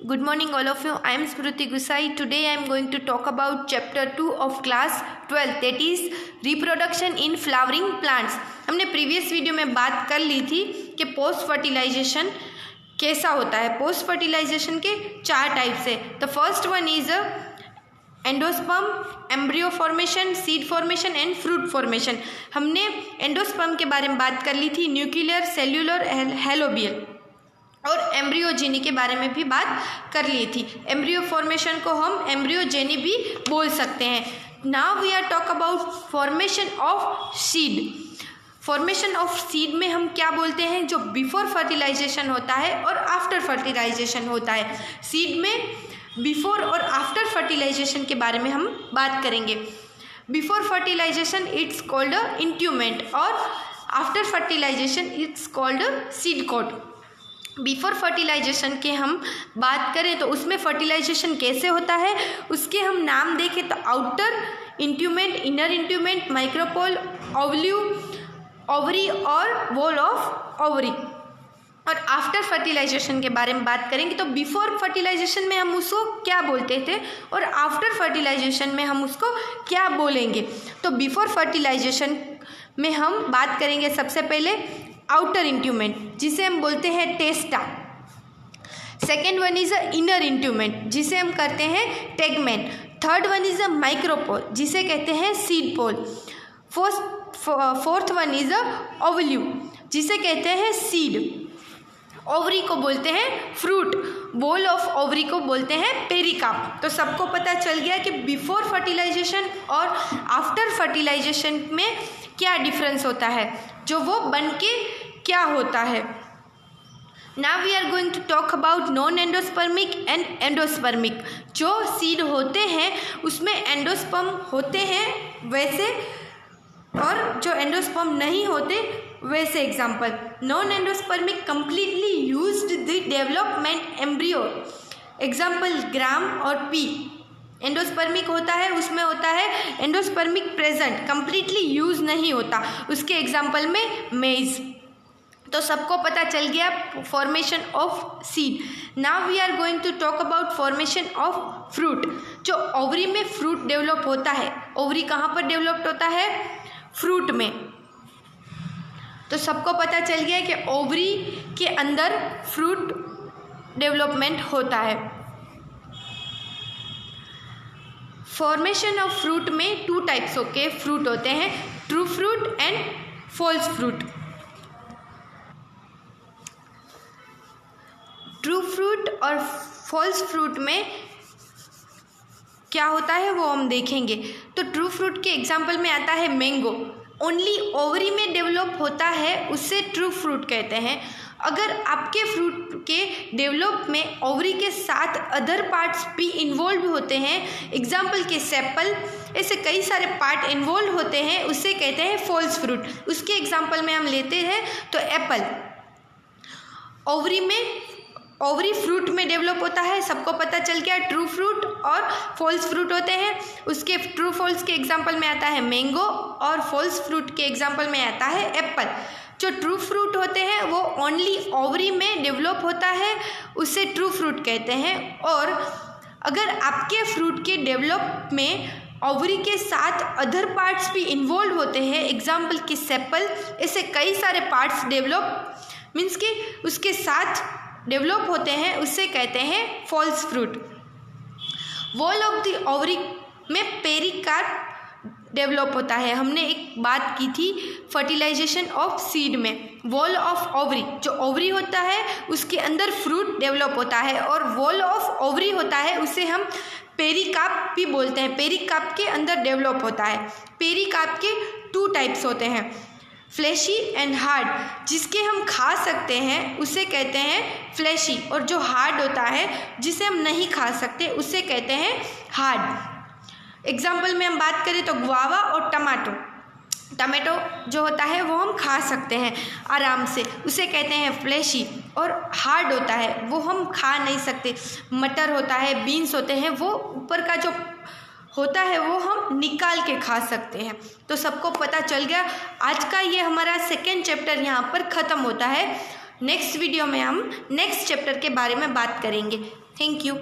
Good morning all of you. I am Smruti Gusai. Today I am going to talk about chapter 2 of class 12, that is reproduction in flowering plants. हमने previous video में बात कर ली थी कि post fertilisation कैसा होता है। Post fertilisation के 4 टाइप्स है। The first one is endosperm, embryo formation, seed formation and fruit formation. हमने एंडोस्पर्म के बारे में बात कर ली थी, न्यूक्लियर, सेल्यूलर, हेलोबियल, और एम्ब्रियोजेनी के बारे में भी बात कर ली थी। एम्ब्रियो फॉर्मेशन को हम एम्ब्रियोजेनी भी बोल सकते हैं। Now we are talk about formation of seed. Formation of seed में हम क्या बोलते हैं, जो बिफोर फर्टिलाइजेशन होता है और आफ्टर फर्टिलाइजेशन होता है। सीड में बिफोर और आफ्टर फर्टिलाइजेशन के बारे में हम बात करेंगे। Before fertilization it's called integument और after fertilization it's called seed coat. Before fertilization के हम बात करें तो उसमें फर्टिलाइजेशन कैसे होता है, उसके हम नाम देखें तो आउटर इंट्यूमेंट, इनर इंट्यूमेंट, माइक्रोपोल, ओवल्यू, ओवरी और वॉल ऑफ ओवरी। और आफ्टर फर्टिलाइजेशन के बारे में बात करेंगे तो बिफोर फर्टिलाइजेशन में हम उसको क्या बोलते थे और आफ्टर फर्टिलाइजेशन में हम उसको क्या बोलेंगे। तो बिफोर फर्टिलाइजेशन में हम बात करेंगे सबसे पहले आउटर इंट्यूमेंट, जिसे हम बोलते हैं testa. Second one is a inner integument, जिसे हम कहते हैं tegmen. Third one is a micropyle, जिसे कहते हैं seed pore. Fourth one is a ovule, जिसे कहते हैं सीड। ओवरी को बोलते हैं फ्रूट। बॉल ऑफ ओवरी को बोलते हैं पेरिकाप। तो सबको पता चल गया कि बिफोर फर्टिलाइजेशन और आफ्टर फर्टिलाइजेशन में क्या डिफरेंस होता है, जो वो बन के क्या होता है। Now we are going to talk about non endospermic and endospermic. जो सीड होते हैं उसमें एंडोस्पर्म होते हैं वैसे, और जो एंडोस्पर्म नहीं होते वैसे। Example, non endospermic completely used the development embryo. Example, gram और पी। एंडोस्पर्मिक होता है, उसमें होता है एंडोस्पर्मिक प्रेजेंट, कंप्लीटली यूज नहीं होता। उसके एग्जाम्पल में मेज। तो सबको पता चल गया formation of seed. Now we are going to talk about formation of fruit. जो ओवरी में फ्रूट डेवलप होता है, ओवरी कहाँ पर डेवलप्ड होता है, फ्रूट में। तो सबको पता चल गया कि ओवरी के अंदर फ्रूट डेवलपमेंट होता है। फॉर्मेशन ऑफ फ्रूट में 2 टाइप्स के फ्रूट होते हैं, true fruit and false fruit. True fruit और फॉल्स फ्रूट में क्या होता है वो हम देखेंगे। तो ट्रू फ्रूट के एग्जाम्पल में आता है मैंगो। ओनली ओवरी में डेवलप होता है, उससे ट्रू फ्रूट कहते हैं। अगर आपके फ्रूट के डेवलप में ओवरी के साथ अदर पार्ट्स भी इन्वॉल्व होते हैं, एग्जाम्पल के सेपल, ऐसे कई सारे पार्ट इन्वॉल्व होते हैं, उससे कहते हैं फॉल्स फ्रूट। उसके एग्जाम्पल में हम लेते हैं तो एप्पल। ओवरी फ्रूट में डेवलप होता है, सबको पता चल गया ट्रू फ्रूट और फॉल्स फ्रूट होते हैं। उसके ट्रू फॉल्स के एग्जाम्पल में आता है मैंगो और फॉल्स फ्रूट के एग्जाम्पल में आता है एप्पल। जो ट्रू फ्रूट होते हैं वो ओनली ओवरी में डेवलप होता है, उससे ट्रू फ्रूट कहते हैं। और अगर आपके फ्रूट के डेवलप में ओवरी के साथ अदर पार्ट्स भी इन्वॉल्व होते हैं, एग्जाम्पल की सेपल, ऐसे कई सारे पार्ट्स डेवलप मीन्स कि उसके साथ डेवलप होते हैं, उससे कहते हैं false fruit. Wall of the ovary में पेरिकार्प डेवलप होता है। हमने एक बात की थी फर्टिलाइजेशन ऑफ सीड में। वॉल ऑफ ओवरी, जो ओवरी होता है उसके अंदर फ्रूट डेवलप होता है, और वॉल ऑफ ओवरी होता है उसे हम पेरिकार्प भी बोलते हैं। पेरिकार्प के अंदर डेवलप होता है। पेरिकार्प के 2 टाइप्स होते हैं, फ्लैशी एंड हार्ड। जिसके हम खा सकते हैं उसे कहते हैं फ्लैशी, और जो हार्ड होता है जिसे हम नहीं खा सकते उसे कहते हैं हार्ड। एग्जाम्पल में हम बात करें तो गुआवा और टमाटो जो होता है वो हम खा सकते हैं आराम से, उसे कहते हैं फ्लैशी। और हार्ड होता है वो हम खा नहीं सकते। मटर होता है, बीन्स होते हैं, वो ऊपर का जो होता है वो हम निकाल के खा सकते हैं। तो सबको पता चल गया। आज का ये हमारा 2nd चैप्टर यहाँ पर ख़त्म होता है। नेक्स्ट वीडियो में हम नेक्स्ट चैप्टर के बारे में बात करेंगे। Thank you.